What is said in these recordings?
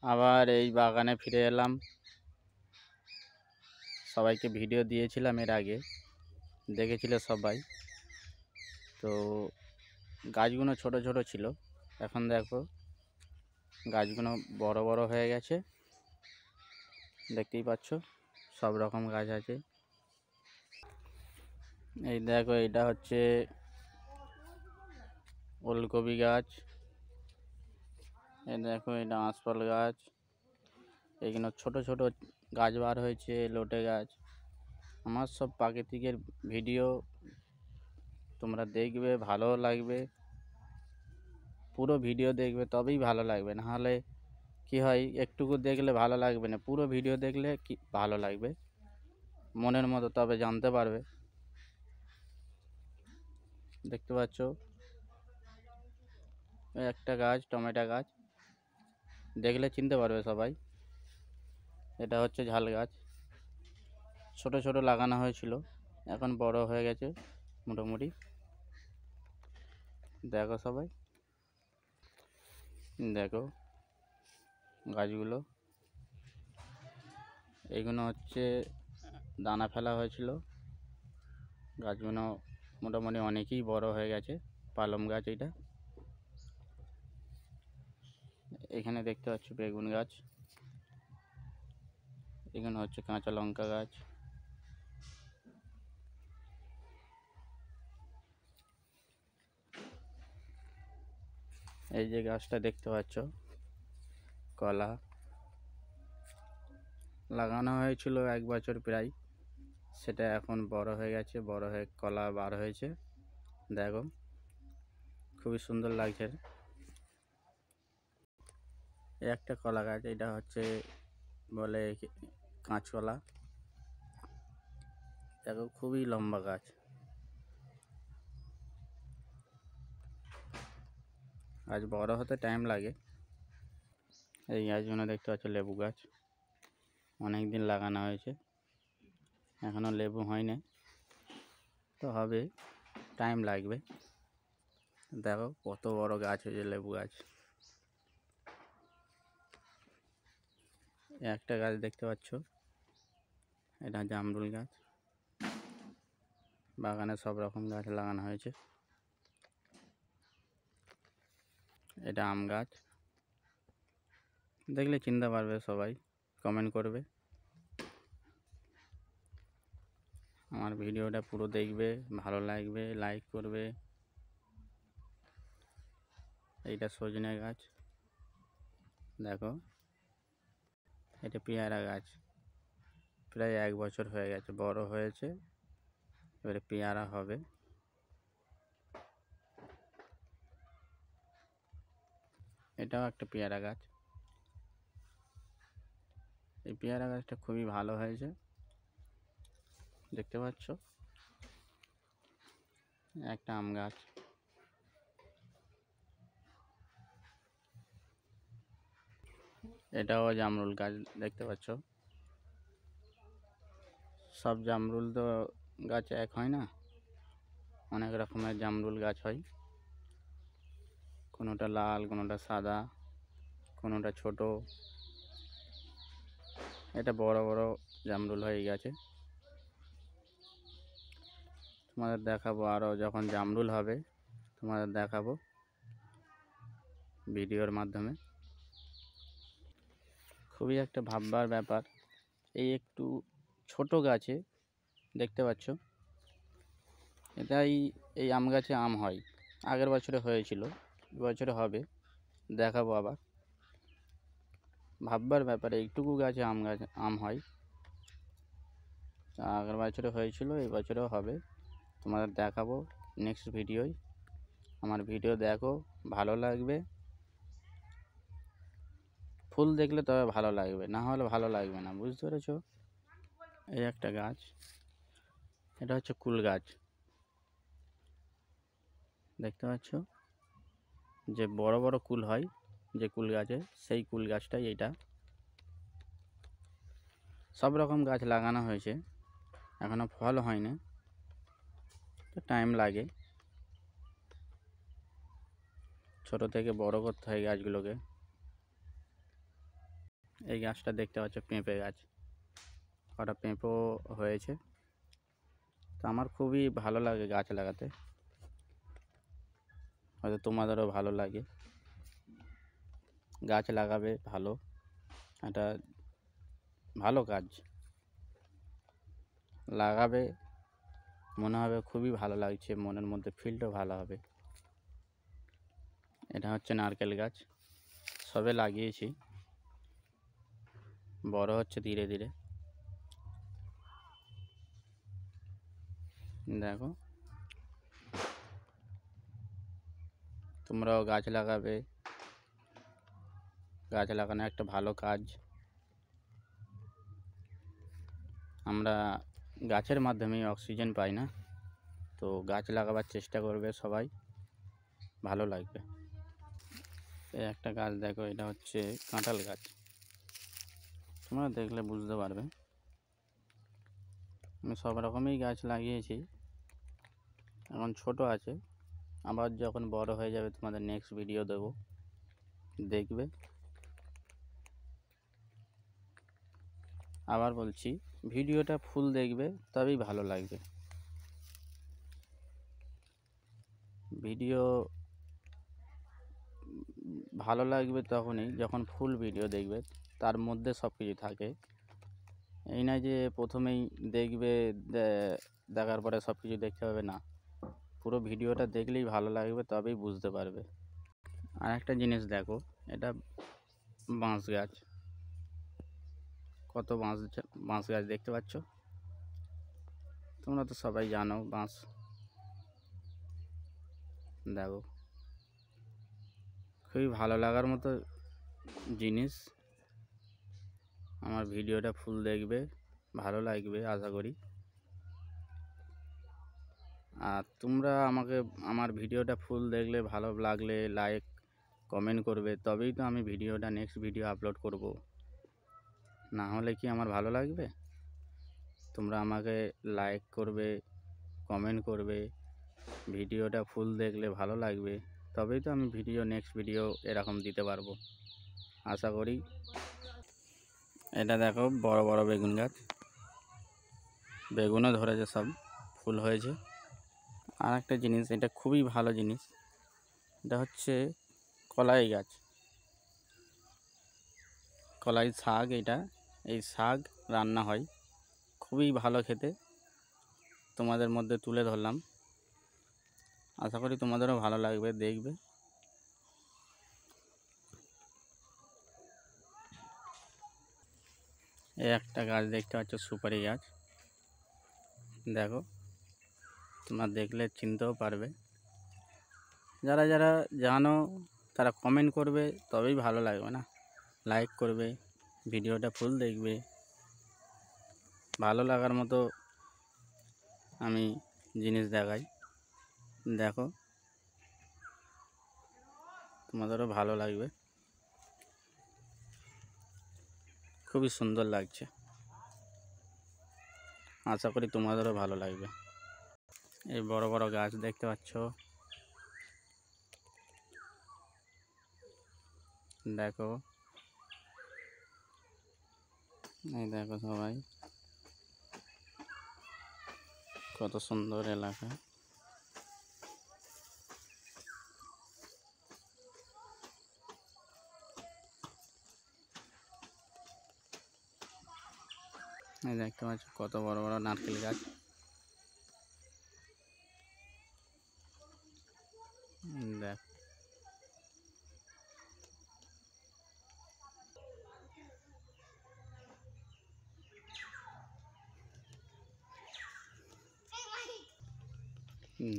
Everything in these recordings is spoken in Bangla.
আবার এই বাগানে ফিরে এলাম। সবাইকে ভিডিও দিয়েছিলাম এর আগে, দেখেছিল সবাই। তো গাছগুলো ছোট ছোট ছিল, এখন দেখো গাছগুলো বড় বড় হয়ে গেছে। দেখতেই পাচ্ছ সব রকম গাছ আছে। এই দেখো এটা হচ্ছে ওলকপি গাছ। এই দেখো এটা আঁশফল গাছ। এইগুলো ছোট ছোট গাছ বার হয়েছে, লোটে গাছ। আমার সব প্রাকৃতিকের ভিডিও তোমরা দেখবে, ভালো লাগবে। পুরো ভিডিও দেখবে তবেই ভালো লাগবে, নাহলে কি হয় একটুকু দেখলে ভালো লাগবে না, পুরো ভিডিও দেখলে কি ভালো লাগবে মনের মতো, তবে জানতে পারবে। দেখতে পাচ্ছ একটা গাছ, টমেটো গাছ, দেখলে চিনতে পারবে সবাই। এটা হচ্ছে ঝাল গাছ, ছোট ছোট লাগানো হয়েছিল, এখন বড় হয়ে গেছে মোটামুটি। দেখো সবাই, দেখো গাছগুলো। এইগুলো হচ্ছে দানা ফেলা হয়েছিল। গাছগুলো মোটামুটি অনেকই বড় হয়ে গেছে। পালং গাছ এটা। এখানে দেখতে পাচ্ছ বেগুন গাছ। এখানে হচ্ছে কাঁচা লঙ্কা গাছ। এই যে গাছটা দেখতে পাচ্ছ কলা, লাগানো হয়েছিল 1 বছর প্রায়, সেটা এখন বড় হয়ে গেছে, বড় হয়ে কলা বার হয়েছে। দেখো খুবই সুন্দর লাগছে। এই একটা কলা গাছ, এটা হচ্ছে বলে কাঁচকলা। দেখো খুবই লম্বা গাছ। গাছ বড় হতে টাইম লাগে। এই গাছগুলো দেখতে পাচ্ছ লেবু গাছ, অনেক দিন লাগানো হয়েছে, এখনও লেবু হয়নি, তো হবে, টাইম লাগবে। দেখো কত বড় গাছ হয়েছে লেবু গাছ। একটা গাছ দেখতে পাচ্ছ, এটা জামরুল গাছ। বাগানে সব রকম গাছ লাগানো হয়েছে। এটা আম গাছ, দেখলে চিনতে পারবে সবাই, কমেন্ট করবে। আমার ভিডিওটা পুরো দেখবে, ভালো লাগবে, লাইক করবে। এইটা সজনে গাছ, দেখো এটা পেয়ারা গাছ, প্রায় 1 বছর হয়ে গেছে, বড় হয়েছে, এবারে পেয়ারা হবে। এটাও একটা পেয়ারা গাছ। এই পেয়ারা গাছটা খুবই ভালো হয়েছে, দেখতে পাচ্ছ। একটা আম গাছ। এটাও জামরুল গাছ, দেখতে পাচ্ছ। সব জামরুল তো গাছ এক হয় না, অনেক রকমের জামরুল গাছ হয়, কোনোটা লাল, কোনোটা সাদা, কোনোটা ছোট। এটা বড় বড় জামরুল হয়ে গেছে। তোমাদের দেখাবো, আরও যখন জামরুল হবে তোমাদের দেখাবো ভিডিওর মাধ্যমে। খুবই একটা ভাববার ব্যাপার, এই একটু ছোট গাছে দেখতে পাচ্ছ, এটাই এই আম গাছে আম হয়, আগের বছরে হয়েছিল, এবছরে হবে, দেখাবো আবার। ভাববার ব্যাপারে, এইটুকু গাছে আম হয়, আগের বছরে হয়েছিল, এই বছরেও হবে, তোমাদের দেখাবো নেক্সট ভিডিওয়। আমার ভিডিও দেখো, ভালো লাগবে। ফুল দেখলে তবে ভালো লাগবে, না হলে ভালো লাগবে না, বুঝতে পেরেছো। এই একটা গাছ, এটা হচ্ছে কুল গাছ, দেখতে পাচ্ছ, যে বড় বড় কুল হয় যে কুল গাছে, সেই কুল গাছটাই এটা। সব রকম গাছ লাগানো হয়েছে, এখনো ফল হয় না, তো টাইম লাগে, ছোট থেকে বড় করতে হয় গাছগুলোকে। এই গাছটা দেখতে পাচ্ছ পেঁপে গাছ, কটা পেঁপেও হয়েছে। তো আমার খুবই ভালো লাগে গাছ লাগাতে, হয়তো তোমাদেরও ভালো লাগে। গাছ লাগাবে, ভালো, এটা ভালো কাজ। লাগাবে, মনে হবে খুবই ভালো লাগছে, মনের মধ্যে ফিলটাও ভালো হবে। এটা হচ্ছে নারকেল গাছ, সবে লাগিয়েছি, বড় হচ্ছে ধীরে ধীরে। দেখো, তোমরাও গাছ লাগাবে। গাছ লাগানো একটা ভালো কাজ। আমরা গাছের মাধ্যমেই অক্সিজেন পাই না, তো গাছ লাগাবার চেষ্টা করবে সবাই, ভালো লাগবে। এই একটা গাছ দেখো, এটা হচ্ছে কাঁঠাল গাছ, তোমরা দেখলে বুঝতে পারবে। আমি সব রকমই গাছ লাগিয়েছি, এখন ছোট আছে, আবার যখন বড় হয়ে যাবে তোমাদের নেক্সট ভিডিও দেব, দেখবে। আবার বলছি, ভিডিওটা ফুল দেখবে, তবেই ভালো লাগবে। ভিডিও ভালো লাগবে তখনই যখন ফুল ভিডিও দেখবে, তার মধ্যে সব কিছু থাকে। এই না যে প্রথমেই দেখবে, দেখার পরে সব কিছু দেখতে হবে না, পুরো ভিডিওটা দেখলেই ভালো লাগবে, তবেই বুঝতে পারবে। আর একটা জিনিস দেখো, এটা বাঁশ গাছ, কত বাঁশ গাছ দেখতে পাচ্ছ। তোমরা তো সবাই জানো বাঁশ। দেখো, খুবই ভালো লাগার মতো জিনিস। আমার ভিডিওটা ফুল দেখবে, ভালো লাগবে আশা করি। আর তোমরা আমাকে, আমার ভিডিওটা ফুল দেখলে, ভালো লাগলে লাইক কমেন্ট করবে, তবেই তো আমি ভিডিওটা নেক্সট ভিডিও আপলোড করব। না হলে কি আমার ভালো লাগবে? তোমরা আমাকে লাইক করবে, কমেন্ট করবে, ভিডিওটা ফুল দেখলে ভালো লাগবে, তবেই তো আমি নেক্সট ভিডিও এরকম দিতে পারবো, আশা করি। এটা দেখো বড় বড় বেগুন গাছ, বেগুনও ধরেছে, সব ফুল হয়েছে। আর একটা জিনিস, এটা খুবই ভালো জিনিস, এটা হচ্ছে কলাই গাছ, কলাই শাক। এই শাক রান্না হয়, খুবই ভালো খেতে, তোমাদের মধ্যে তুলে ধরলাম, আশা করি তোমাদেরও ভালো লাগবে, দেখবে। এই একটা গাছ দেখতে পাচ্ছ, সুপারি গাছ। দেখো, তোমরা দেখলে চিনতেও পারবে। যারা যারা জানো তারা কমেন্ট করবে, তবেই ভালো লাগবে না, লাইক করবে, ভিডিওটা ফুল দেখবে। ভালো লাগার মতো আমি জিনিস দেখাই, দেখো, তোমাদেরও ভালো লাগবে, খুবই সুন্দর লাগছে, আশা করি তোমাদেরও ভালো লাগবে। এই বড় বড় গাছ দেখতে পাচ্ছ, দেখো, এই দেখো সবাই, কত সুন্দর এলাকা। এই দেখতে পাচ্ছ কত বড় বড় নারকেল গাছ। দেখ,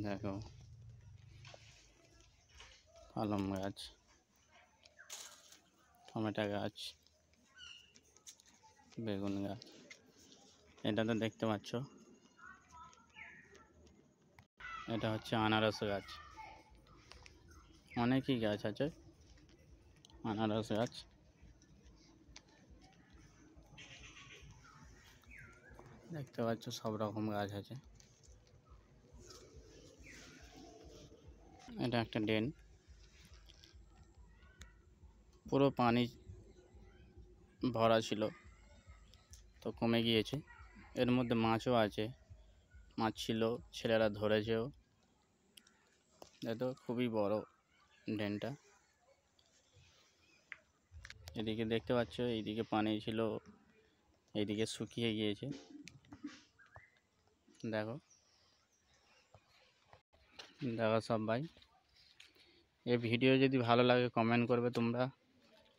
দেখো পালং গাছ, টমেটো গাছ, বেগুন গাছ। এটা তো দেখতে পাচ্ছ, এটা হচ্ছে আনারস গাছ। অনেকই গাছ আছে, আনারস গাছ। দেখতে পাচ্ছ সব রকম গাছ আছে। এটা একটা ড্রেন, পুরো পানি ভরা ছিল, তো কমে গিয়েছে। এর মধ্যে মাছও আছে, মাছ ছিল, ছেলেরা ধরেছেও। এতো খুবই বড় ড্রেনটা। এদিকে দেখতে পাচ্ছ, এইদিকে পানি ছিল, এইদিকে শুকিয়ে গিয়েছে। দেখো দেখো সবাই, এই ভিডিও যদি ভালো লাগে কমেন্ট করবে তোমরা।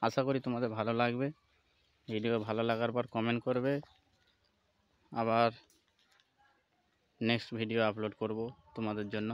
আশা করি তোমাদের ভালো লাগবে। ভিডিও ভালো লাগার পর কমেন্ট করবে, আবার নেক্সট ভিডিও আপলোড করব তোমাদের জন্য।